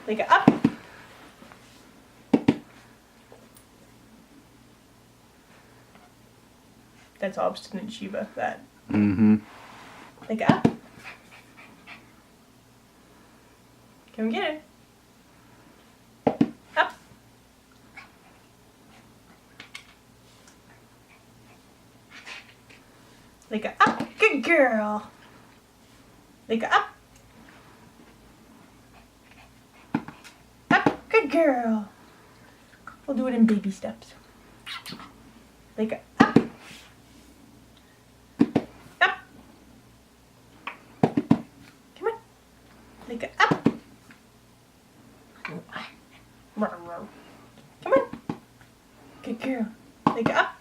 Leg it up. That's obstinate Shiba, that. Mm-hmm. Leg it up. Can we get it? Up. Leg it up. Good girl. Leg it up. Up. Good girl. We'll do it in baby steps. Leg it up. Up. Come on. Leg it up. Come on. Good girl. Leg it up.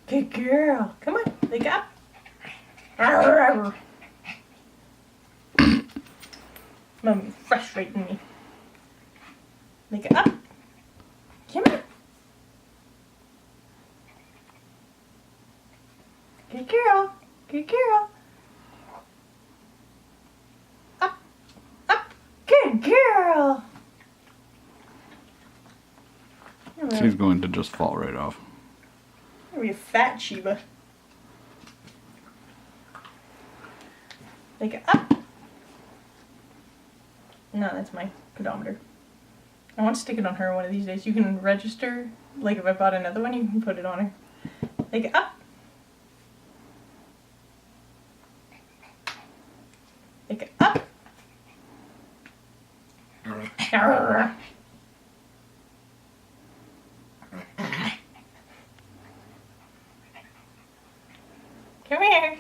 Good girl. Come on. Leg it up. Mommy's frustrating me. Leg it up. Come on. Good girl. Good girl. Up. Up. Good girl. She's going to just fall right off. You're a fat Shiba. Leg it up. No, that's my pedometer. I want to stick it on her one of these days. You can register, like if I bought another one, you can put it on her. Leg it up. Leg it up. Arr. Come here.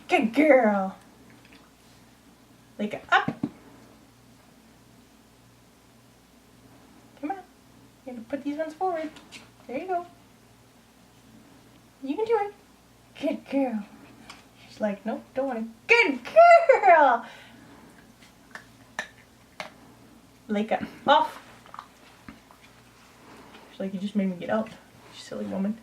Good girl. Leg it up. Come on. You have to put these ones forward. There you go. You can do it. Good girl. She's like, nope, don't want to. Good girl. Leg it off. She's like, you just made me get up. You silly woman.